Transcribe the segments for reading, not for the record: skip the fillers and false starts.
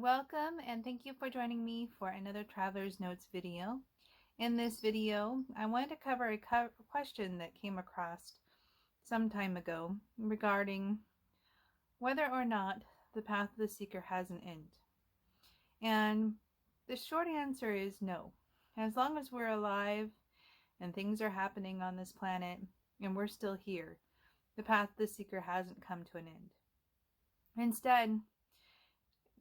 Welcome and thank you for joining me for another Traveler's Notes video. In this video, I wanted to cover a question that came across some time ago regarding whether or not the path of the seeker has an end. And the short answer is no. As long as we're alive and things are happening on this planet and we're still here, the path of the seeker hasn't come to an end. Instead,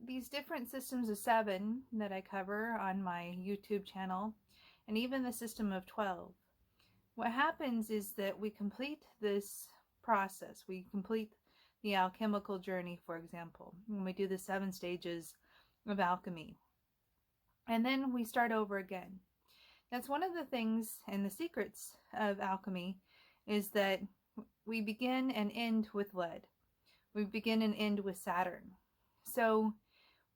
these different systems of 7 that I cover on my YouTube channel, and even the system of 12, what happens is that we complete this process. We complete the alchemical journey, for example, when we do the 7 stages of alchemy. And then we start over again. That's one of the things and the secrets of alchemy, is that we begin and end with lead. We begin and end with Saturn. So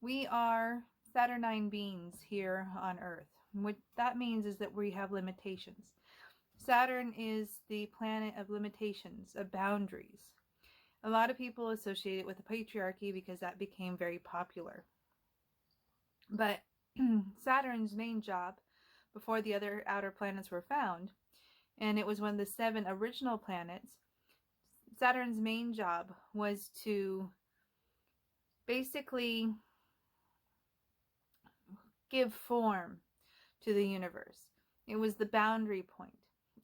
we are Saturnine beings here on Earth. What that means is that we have limitations. Saturn is the planet of limitations, of boundaries. A lot of people associate it with the patriarchy because that became very popular. But Saturn's main job, before the other outer planets were found, and it was one of the 7 original planets, Saturn's main job was to basically give form to the universe. It was the boundary point.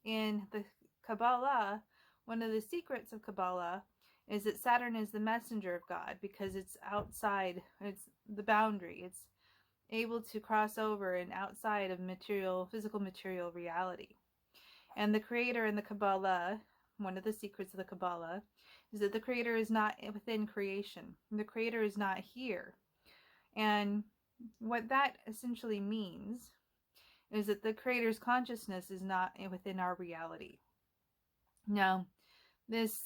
In the Kabbalah, one of the secrets of Kabbalah is that Saturn is the messenger of God because it's outside, it's the boundary. It's able to cross over and outside of physical material reality. And the creator in the Kabbalah, one of the secrets of the Kabbalah, is that the creator is not within creation. The creator is not here. And what that essentially means is that the creator's consciousness is not within our reality. Now, this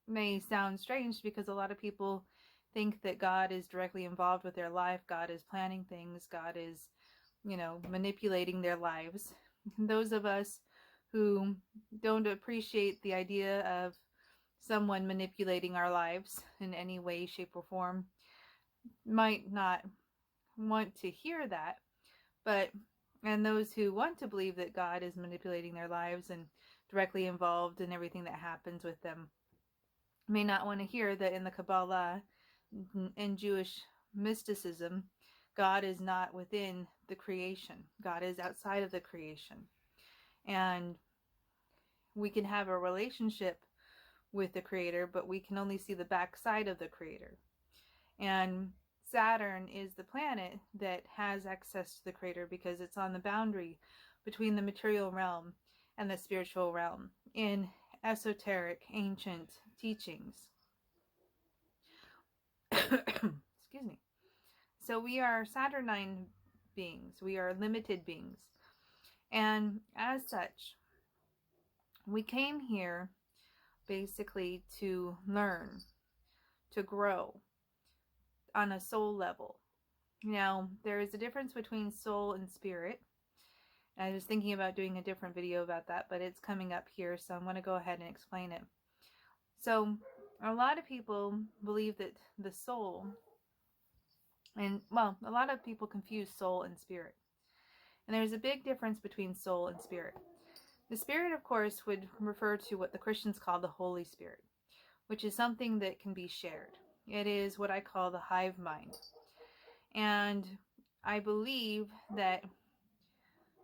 may sound strange because a lot of people think that God is directly involved with their life. God is planning things. God is, manipulating their lives. Those of us who don't appreciate the idea of someone manipulating our lives in any way, shape, or form might not want to hear that, and those who want to believe that God is manipulating their lives and directly involved in everything that happens with them may not want to hear that in the Kabbalah and Jewish mysticism, God is not within the creation. God is outside of the creation. And we can have a relationship with the Creator, but we can only see the backside of the Creator. And Saturn is the planet that has access to the Creator because it's on the boundary between the material realm and the spiritual realm in esoteric ancient teachings. Excuse me. So we are Saturnine beings. We are limited beings. And as such, we came here basically to learn, to grow on a soul level. Now, there is a difference between soul and spirit. I was thinking about doing a different video about that, but it's coming up here, so I'm going to go ahead and explain it. So, a lot of people believe that the soul, a lot of people confuse soul and spirit. And there's a big difference between soul and spirit. The spirit, of course, would refer to what the Christians call the Holy Spirit, which is something that can be shared. It is what I call the hive mind. And I believe that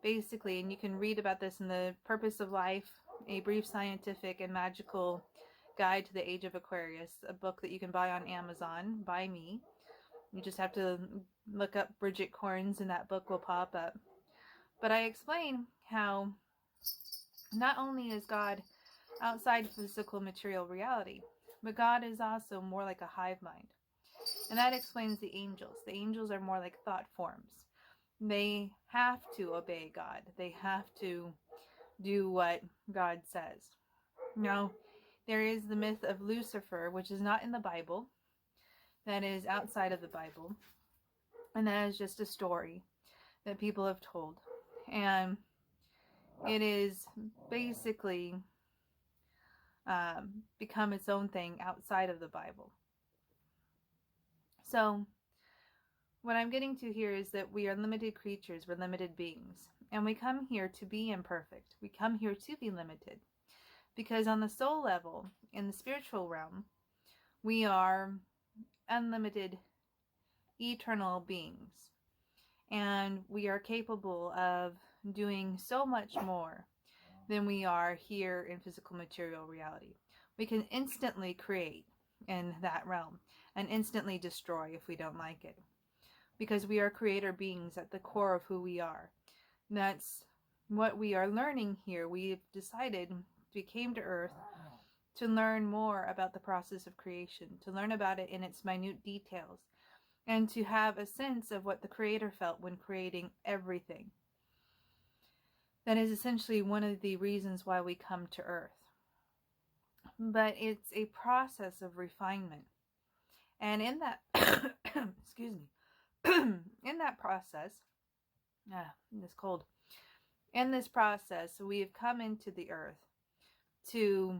basically, and you can read about this in The Purpose of Life, A Brief Scientific and Magical Guide to the Age of Aquarius, a book that you can buy on Amazon by me. You just have to look up Bridget Corns and that book will pop up. But I explain how not only is God outside physical material reality, but God is also more like a hive mind. And that explains the angels. The angels are more like thought forms. They have to obey God. They have to do what God says. Now, there is the myth of Lucifer, which is not in the Bible. That is outside of the Bible. And that is just a story that people have told. And it is basically become its own thing outside of the Bible. So what I'm getting to here is that we are limited creatures, we're limited beings, and we come here to be imperfect. We come here to be limited. Because on the soul level, in the spiritual realm, we are unlimited, eternal beings. And we are capable of doing so much more than we are here in physical material reality. We can instantly create in that realm and instantly destroy if we don't like it. Because we are creator beings at the core of who we are. And that's what we are learning here. We've decided, we came to Earth to learn more about the process of creation, to learn about it in its minute details, and to have a sense of what the Creator felt when creating everything. That is essentially one of the reasons why we come to Earth. But it's a process of refinement. And in that, excuse me, in that process, this cold, in this process, we have come into the Earth to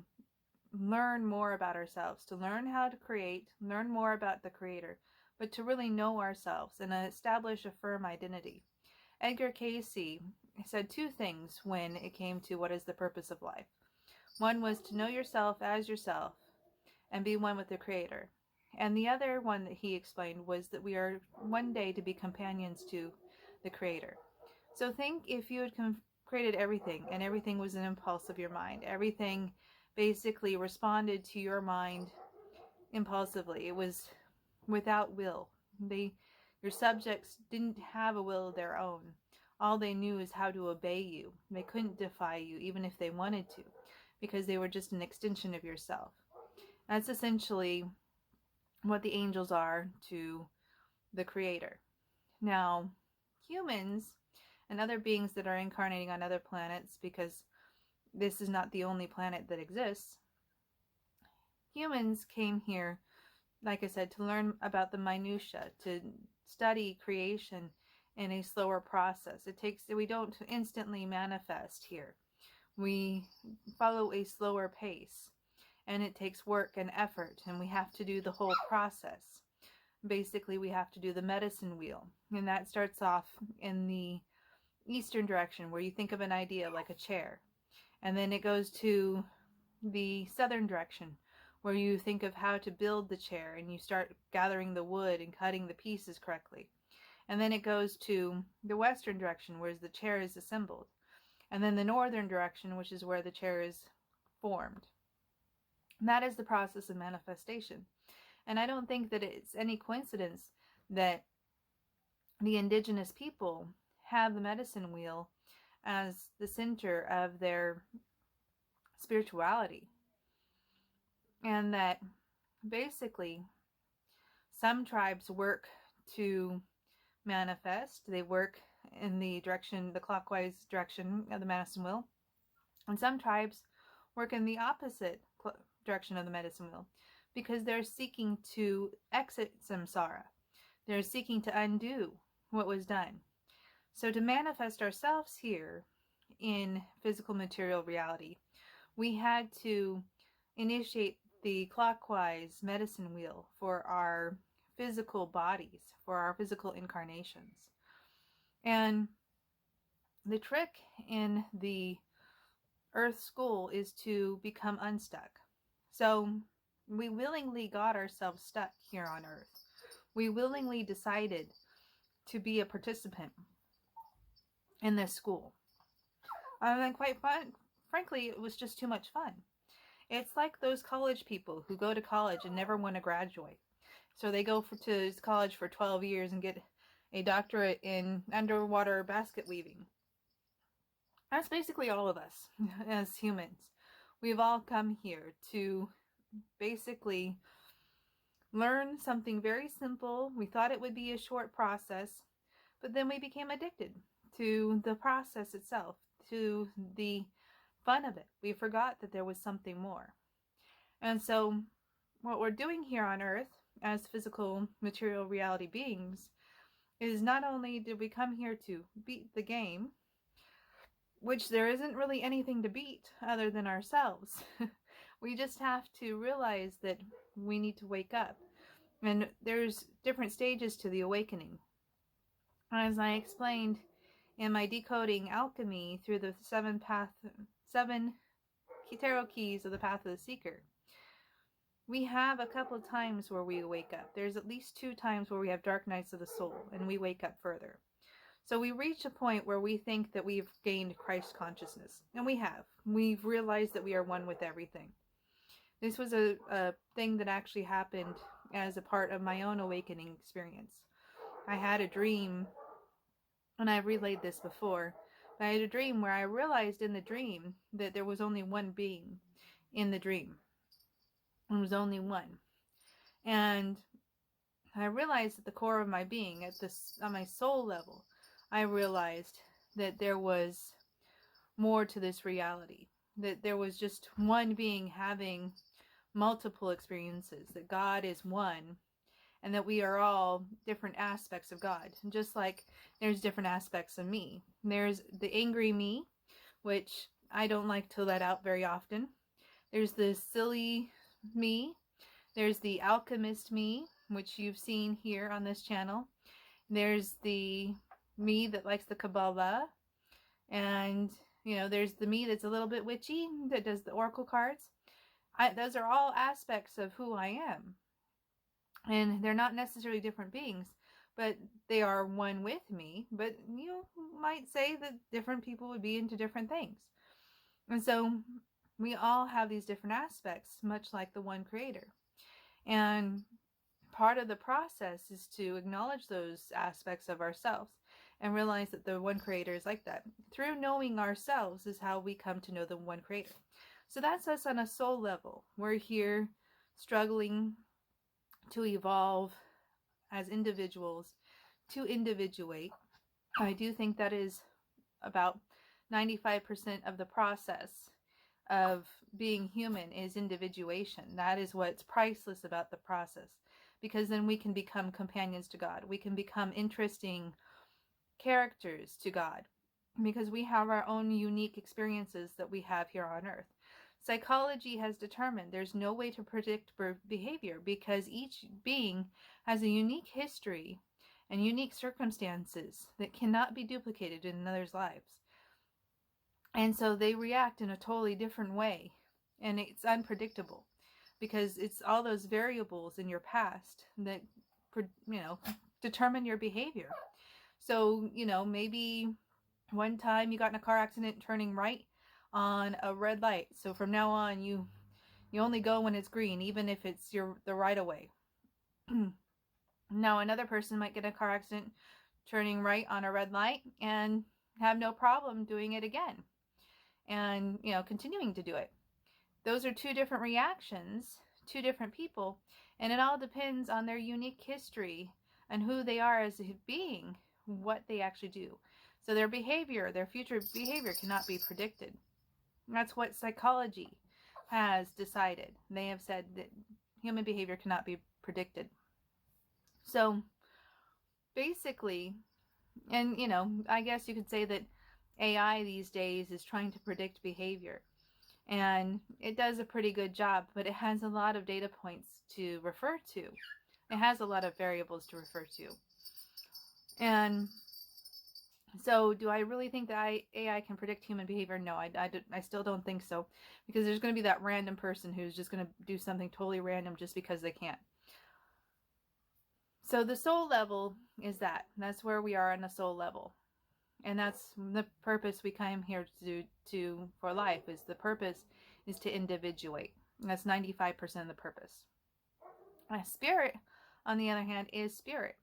learn more about ourselves, to learn how to create, learn more about the Creator, but to really know ourselves and establish a firm identity. Edgar Cayce said two things when it came to what is the purpose of life. One was to know yourself as yourself and be one with the Creator. And the other one that he explained was that we are one day to be companions to the Creator. So think if you had created everything and everything was an impulse of your mind. Everything basically responded to your mind impulsively. It was without will. Your subjects didn't have a will of their own. All they knew is how to obey you. They couldn't defy you even if they wanted to, because they were just an extension of yourself. That's essentially what the angels are to the Creator. Now, humans and other beings that are incarnating on other planets, because this is not the only planet that exists, humans came here, like I said, to learn about the minutiae, to study creation in a slower process. We don't instantly manifest here. We follow a slower pace, and it takes work and effort, and we have to do the whole process. Basically, we have to do the medicine wheel, and that starts off in the eastern direction, where you think of an idea like a chair, and then it goes to the southern direction, where you think of how to build the chair, and you start gathering the wood and cutting the pieces correctly. And then it goes to the western direction, where the chair is assembled, and then the northern direction, which is where the chair is formed. And that is the process of manifestation. And I don't think that it's any coincidence that the indigenous people have the medicine wheel as the center of their spirituality. And that basically some tribes work to manifest. They work in the clockwise direction of the medicine wheel. And some tribes work in the opposite direction of the medicine wheel, because they're seeking to exit samsara. They're seeking to undo what was done. So to manifest ourselves here in physical material reality, we had to initiate the clockwise medicine wheel for our physical bodies, for our physical incarnations. And the trick in the Earth school is to become unstuck. So we willingly got ourselves stuck here on Earth. We willingly decided to be a participant in this school. And quite frankly, it was just too much fun. It's like those college people who go to college and never want to graduate. So they go to college for 12 years and get a doctorate in underwater basket weaving. That's basically all of us as humans. We've all come here to basically learn something very simple. We thought it would be a short process, but then we became addicted to the process itself, to the fun of it. We forgot that there was something more. And so what we're doing here on Earth as physical material reality beings is not only did we come here to beat the game, which there isn't really anything to beat other than ourselves. We just have to realize that we need to wake up. And there's different stages to the awakening. As I explained in my Decoding Alchemy through the seven tarot keys of the Path of the Seeker, we have a couple of times where we wake up. There's at least 2 times where we have dark nights of the soul and we wake up further. So we reach a point where we think that we've gained Christ consciousness. And we have. We've realized that we are one with everything. This was a thing that actually happened as a part of my own awakening experience. I had a dream, and I've relayed this before, but I had a dream where I realized in the dream that there was only one being in the dream. There was only one. And I realized at the core of my being, on my soul level, I realized that there was more to this reality. That there was just one being having multiple experiences. That God is one. And that we are all different aspects of God. Just like there's different aspects of me. There's the angry me, which I don't like to let out very often. There's the silly me. There's the alchemist me, which you've seen here on this channel. There's the me that likes the Kabbalah. And, there's the me that's a little bit witchy, that does the oracle cards. Those are all aspects of who I am. And they're not necessarily different beings, but they are one with me. But you might say that different people would be into different things. And so we all have these different aspects, much like the one creator. And part of the process is to acknowledge those aspects of ourselves and realize that the one creator is like that. Through knowing ourselves is how we come to know the one creator. So that's us on a soul level. We're here struggling to evolve as individuals, to individuate. I do think that is about 95% of the process of being human is individuation. That is what's priceless about the process, because then we can become companions to God. We can become interesting characters to God, because we have our own unique experiences that we have here on earth. Psychology has determined there's no way to predict behavior, because each being has a unique history and unique circumstances that cannot be duplicated in another's lives. And so they react in a totally different way, and it's unpredictable, because it's all those variables in your past that, determine your behavior. So, maybe one time you got in a car accident turning right on a red light. So from now on, you only go when it's green, even if it's the right of way. Now another person might get in a car accident turning right on a red light and have no problem doing it again, and continuing to do it. Those are 2 different reactions, 2 different people, and it all depends on their unique history and who they are as a being, what they actually do. So their behavior, their future behavior cannot be predicted. That's what psychology has decided. They have said that human behavior cannot be predicted. So basically, and I guess you could say that AI these days is trying to predict behavior. And it does a pretty good job, but it has a lot of data points to refer to. It has a lot of variables to refer to. And so do I really think that AI can predict human behavior? No, I still don't think so. Because there's going to be that random person who's just going to do something totally random just because they can. So the soul level is that. That's where we are on a soul level. And that's the purpose we came here to for life. Is the purpose is to individuate. And that's 95% of the purpose. Spirit, on the other hand, is spirit.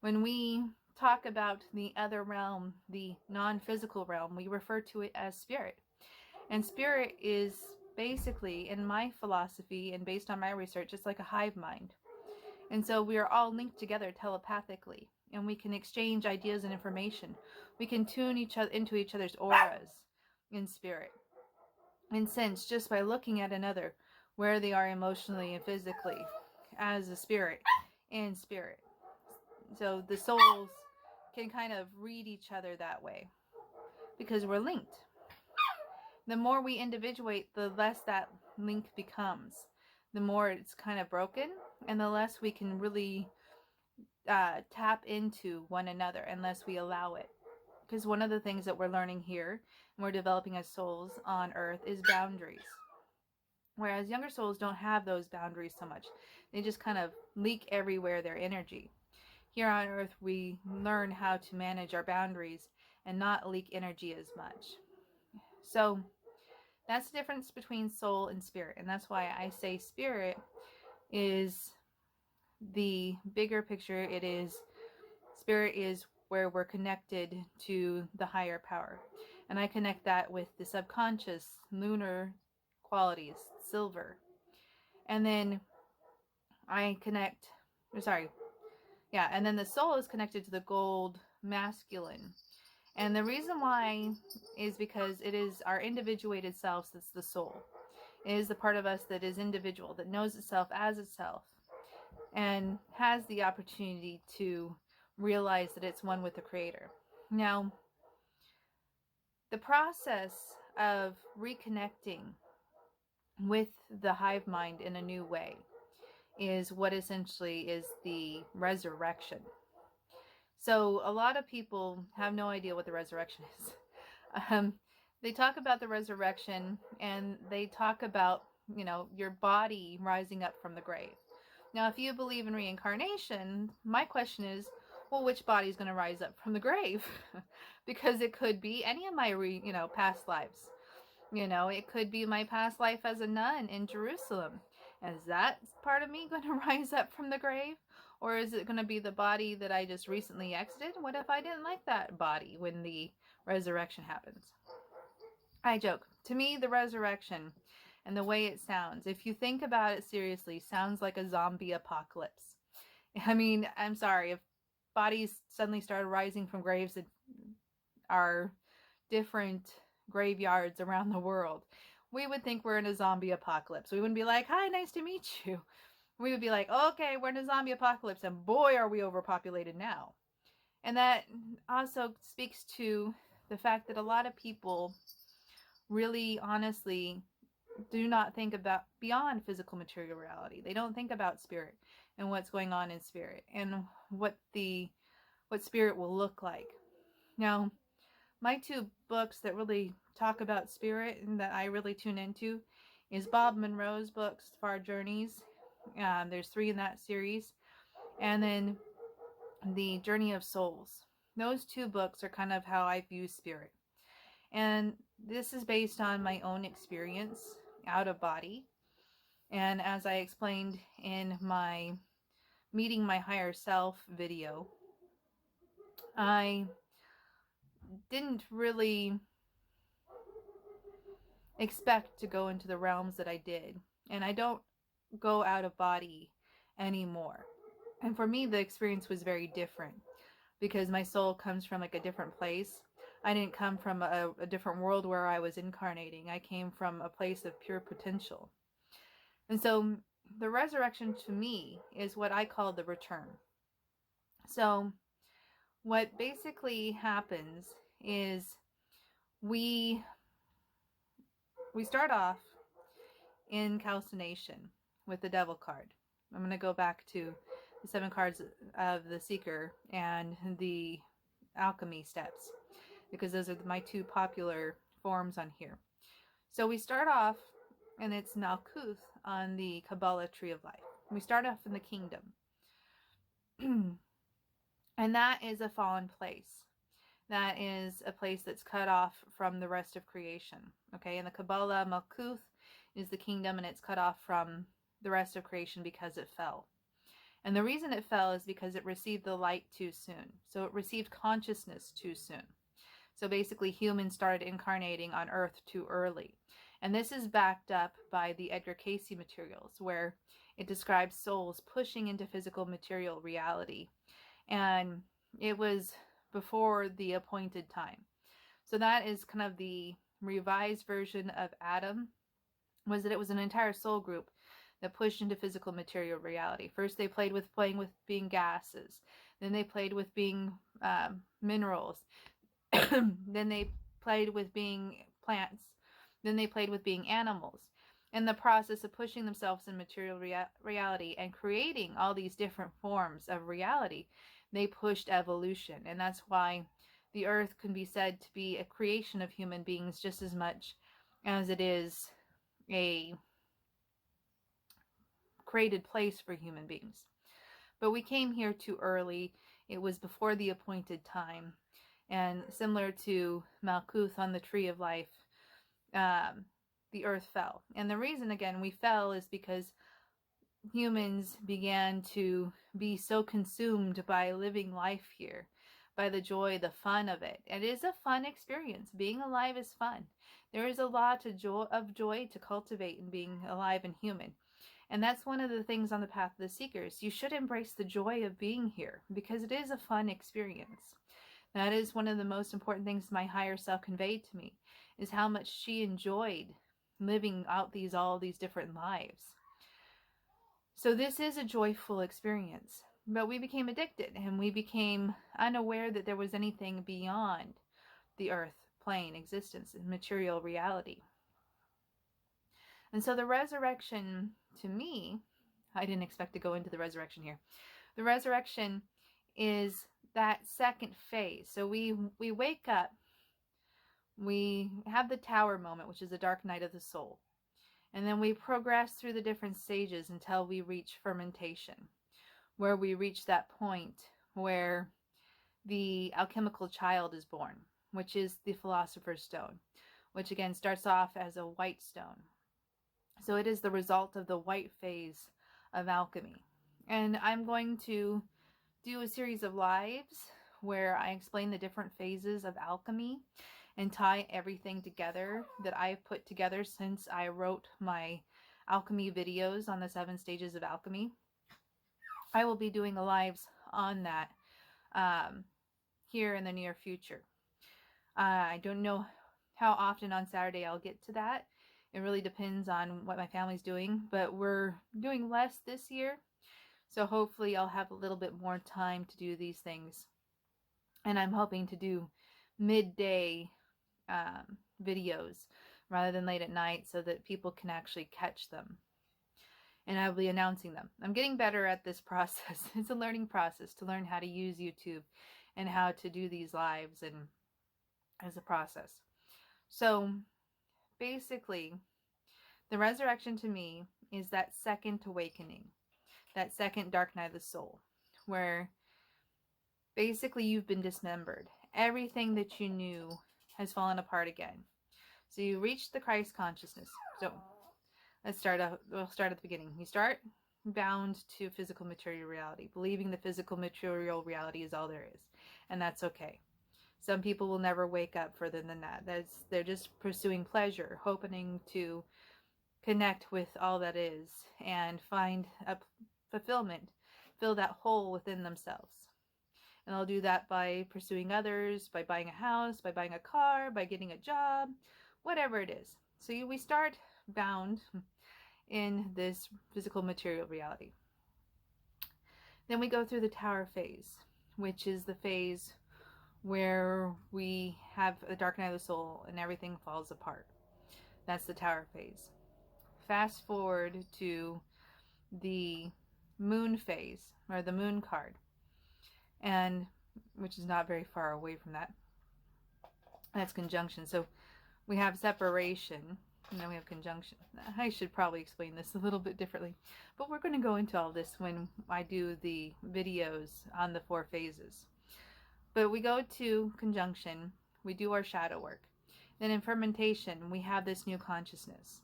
When we talk about the other realm, the non-physical realm, we refer to it as spirit. And spirit is basically, in my philosophy and based on my research, it's like a hive mind. And so we are all linked together telepathically, and we can exchange ideas and information. We can tune into each other's auras in spirit, and sense just by looking at another where they are emotionally and physically as a spirit in spirit. So the souls can kind of read each other that way because we're linked. The more we individuate, the less that link becomes. The more it's kind of broken, and the less we can really tap into one another unless we allow it. Because one of the things that we're learning here, and we're developing as souls on earth, is boundaries. Whereas younger souls don't have those boundaries so much. They just kind of leak everywhere their energy. Here on earth, we learn how to manage our boundaries and not leak energy as much. So that's the difference between soul and spirit. And that's why I say spirit is the bigger picture. Spirit is where we're connected to the higher power. And I connect that with the subconscious, lunar qualities, silver. And then and then the soul is connected to the gold, masculine. And the reason why is because it is our individuated selves that's the soul. It is the part of us that is individual, that knows itself as itself, and has the opportunity to realize that it's one with the Creator. Now, the process of reconnecting with the hive mind in a new way is what essentially is the resurrection. So a lot of people have no idea what the resurrection is. They talk about the resurrection and they talk about, your body rising up from the grave. Now, if you believe in reincarnation, my question is, well, which body is going to rise up from the grave? Because it could be any of my, past lives. It could be my past life as a nun in Jerusalem. Is that part of me going to rise up from the grave? Or is it going to be the body that I just recently exited? What if I didn't like that body when the resurrection happens? I joke. To me, the resurrection and the way it sounds, if you think about it seriously, sounds like a zombie apocalypse. I mean, I'm sorry, if bodies suddenly started rising from graves that are different graveyards around the world, we would think we're in a zombie apocalypse. We wouldn't be like, hi, nice to meet you. We would be like, okay, we're in a zombie apocalypse, and boy, are we overpopulated now. And that also speaks to the fact that a lot of people really honestly do not think about beyond physical material reality. They don't think about spirit and what's going on in spirit and what spirit will look like. Now, my two books that really talk about spirit and that I really tune into is Bob Monroe's books, Far Journeys. There's 3 in that series. And then The Journey of Souls. Those 2 books are kind of how I view spirit. And this is based on my own experience out of body. And as I explained in my Meeting My Higher Self video, I didn't really expect to go into the realms that I did. And I don't go out of body anymore. And for me, the experience was very different because my soul comes from like a different place. I didn't come from a different world where I was incarnating. I came from a place of pure potential. And so the resurrection to me is what I call the return. So what basically happens is we start off in calcination with the devil card. I'm going to go back to the 7 cards of the Seeker and the Alchemy steps, because those are my 2 popular forms on here. So we start off, and it's Malkuth on the Kabbalah Tree of Life. We start off in the kingdom. And that is a fallen place. That is a place that's cut off from the rest of creation. Okay, in the Kabbalah, Malkuth is the kingdom, and it's cut off from the rest of creation because it fell. And the reason it fell is because it received the light too soon. So it received consciousness too soon. So basically humans started incarnating on Earth too early. And this is backed up by the Edgar Cayce materials, where it describes souls pushing into physical material reality. And it was before the appointed time. So that is kind of the revised version of Adam, was that it was an entire soul group that pushed into physical material reality. First they playing with being gases. Then they played with being minerals. Then they played with being plants. Then they played with being animals. in the process of pushing themselves in material reality and creating all these different forms of reality, they pushed evolution. And that's why the earth can be said to be a creation of human beings just as much as it is a created place for human beings. But we came here too early. It was before the appointed time. And similar to Malkuth on the tree of life, the earth fell. And the reason, again, we fell is because humans began to be so consumed by living life here, by the joy, the fun of it. It is a fun experience. Being alive is fun. There is a lot of joy to cultivate in being alive and human. And that's one of the things on the path of the seekers. You should embrace the joy of being here because it is a fun experience. That is one of the most important things my higher self conveyed to me, is how much she enjoyed living out all these different lives. So this is a joyful experience, but we became addicted and we became unaware that there was anything beyond the earth plane existence and material reality. And so the resurrection, to me, I didn't expect to go into the resurrection here. The resurrection is that second phase. So we wake up, we have the tower moment, which is the dark night of the soul. And then we progress through the different stages until we reach fermentation, where we reach that point where the alchemical child is born, which is the philosopher's stone, which again starts off as a white stone. So it is the result of the white phase of alchemy. And I'm going to do a series of lives where I explain the different phases of alchemy and tie everything together that I've put together since I wrote my alchemy videos on the 7 stages of alchemy. I will be doing lives on that here in the near future. I don't know how often on Saturday I'll get to that. It really depends on what my family's doing, but we're doing less this year. So hopefully I'll have a little bit more time to do these things. And I'm hoping to do midday videos rather than late at night so that people can actually catch them. And I'll be announcing them. I'm getting better at this process. It's a learning process to learn how to use YouTube and how to do these lives and as a process. So basically, the resurrection to me is that second awakening, that second dark night of the soul, where basically you've been dismembered. Everything that you knew has fallen apart again. So you reach the Christ consciousness. So we'll start at the beginning. You start bound to physical material reality, believing the physical material reality is all there is. And that's okay. Some people will never wake up further than that. They're just pursuing pleasure, hoping to connect with all that is and find a fulfillment, fill that hole within themselves. And they'll do that by pursuing others, by buying a house, by buying a car, by getting a job, whatever it is. So we start bound in this physical material reality. Then we go through the tower phase, which is the phase where we have a dark night of the soul and everything falls apart. That's the tower phase. Fast forward to the moon phase, or the moon card, and which is not very far away from that. That's conjunction. So we have separation, and then we have conjunction. I should probably explain this a little bit differently, but we're going to go into all this when I do the videos on the 4 phases. But we go to conjunction, we do our shadow work. Then in fermentation, we have this new consciousness.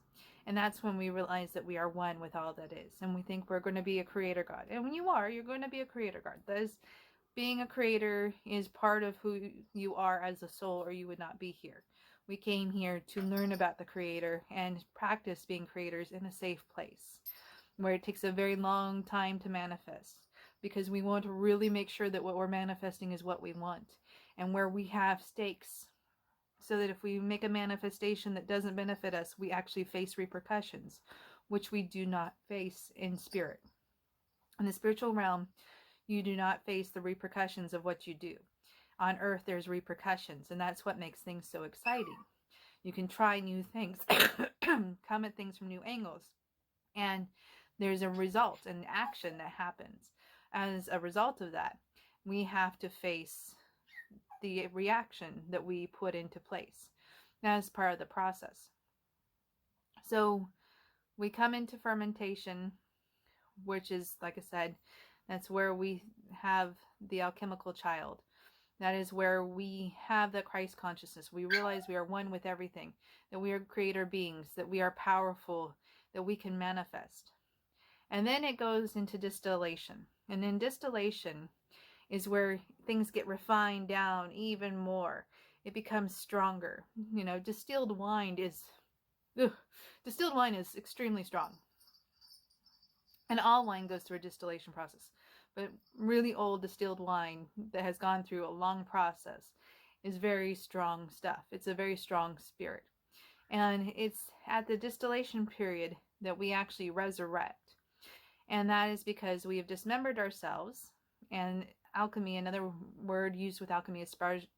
And that's when we realize that we are one with all that is. And we think we're going to be a creator God. And when you're going to be a creator God. That is, being a creator is part of who you are as a soul, or you would not be here. We came here to learn about the creator and practice being creators in a safe place where it takes a very long time to manifest, because we want to really make sure that what we're manifesting is what we want, and where we have stakes, so that if we make a manifestation that doesn't benefit us, we actually face repercussions, which we do not face in spirit. In the spiritual realm, you do not face the repercussions of what you do. On earth, there's repercussions, and that's what makes things so exciting. You can try new things, come at things from new angles. And there's a result, an action that happens. As a result of that, we have to face the reaction that we put into place. That is part of the process. So we come into fermentation, which is, like I said, that's where we have the alchemical child. That is where we have the Christ consciousness. We realize we are one with everything, that we are creator beings, that we are powerful, that we can manifest. And then it goes into distillation. And in distillation is where things get refined down even more. It becomes stronger. You know, distilled wine is extremely strong. And all wine goes through a distillation process. But really old distilled wine that has gone through a long process is very strong stuff. It's a very strong spirit. And it's at the distillation period that we actually resurrect. And that is because we have dismembered ourselves. And alchemy, another word used with alchemy is spargix.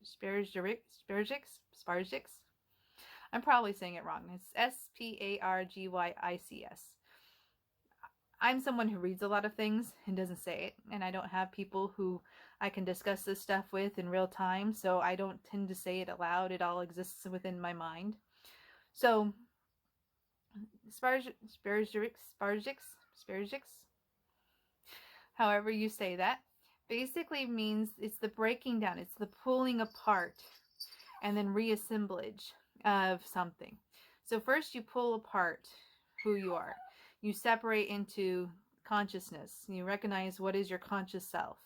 I'm probably saying it wrong. It's spargycs. I'm someone who reads a lot of things and doesn't say it, and I don't have people who I can discuss this stuff with in real time, so I don't tend to say it aloud. It all exists within my mind. So, spargix, however you say that, basically means it's the breaking down, it's the pulling apart and then reassemblage of something. So first you pull apart who you are. You separate into consciousness. You recognize what is your conscious self.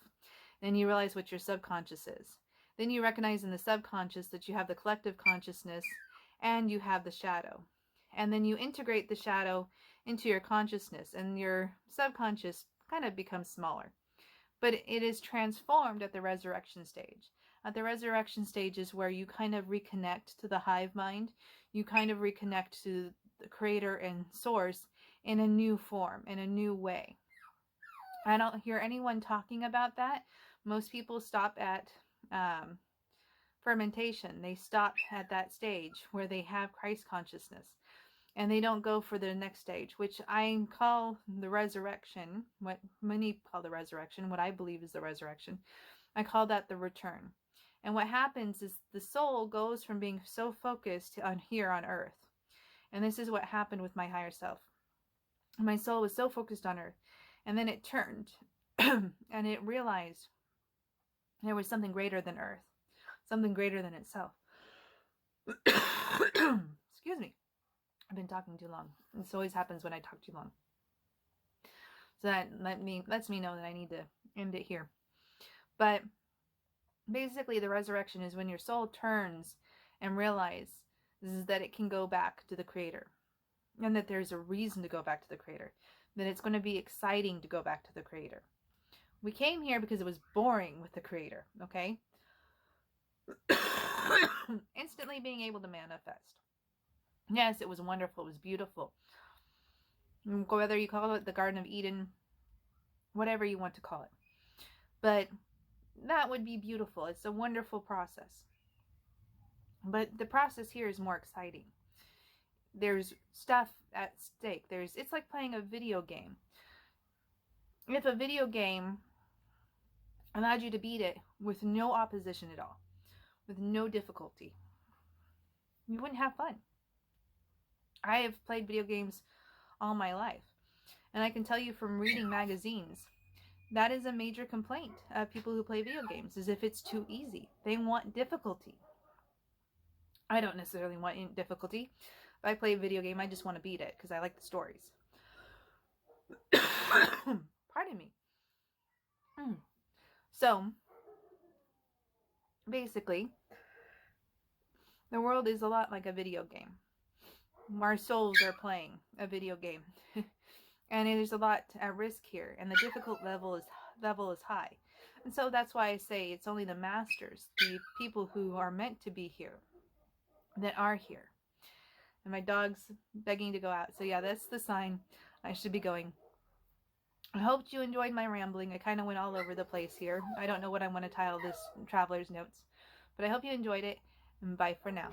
Then you realize what your subconscious is. Then you recognize in the subconscious that you have the collective consciousness and you have the shadow. And then you integrate the shadow into your consciousness, and your subconscious kind of becomes smaller. But it is transformed at the resurrection stage. At the resurrection stage is where you kind of reconnect to the hive mind. You kind of reconnect to the creator and source in a new form, in a new way. I don't hear anyone talking about that. Most people stop at fermentation. They stop at that stage where they have Christ consciousness. And they don't go for the next stage, which I call the resurrection, what many call the resurrection, what I believe is the resurrection. I call that the return. And what happens is the soul goes from being so focused on here on earth. And this is what happened with my higher self. My soul was so focused on earth. And then it turned and it realized there was something greater than earth, something greater than itself. Excuse me. I've been talking too long. This always happens when I talk too long. So that lets me know that I need to end it here. But basically the resurrection is when your soul turns and realizes that it can go back to the creator. And that there's a reason to go back to the creator. That it's going to be exciting to go back to the creator. We came here because it was boring with the creator, okay? Instantly being able to manifest. Yes, it was wonderful. It was beautiful. Whether you call it the Garden of Eden, whatever you want to call it. But that would be beautiful. It's a wonderful process. But the process here is more exciting. There's stuff at stake. It's like playing a video game. If a video game allowed you to beat it with no opposition at all, with no difficulty, you wouldn't have fun. I have played video games all my life. And I can tell you from reading magazines, that is a major complaint of people who play video games, is if it's too easy. They want difficulty. I don't necessarily want difficulty. If I play a video game, I just want to beat it because I like the stories. Pardon me. So, basically, the world is a lot like a video game. Our souls are playing a video game. And there's a lot at risk here. And the difficult level is high. And so that's why I say it's only the masters, the people who are meant to be here, that are here. And my dog's begging to go out. So yeah, that's the sign I should be going. I hope you enjoyed my rambling. I kind of went all over the place here. I don't know what I want to title this Traveler's Notes. But I hope you enjoyed it. And bye for now.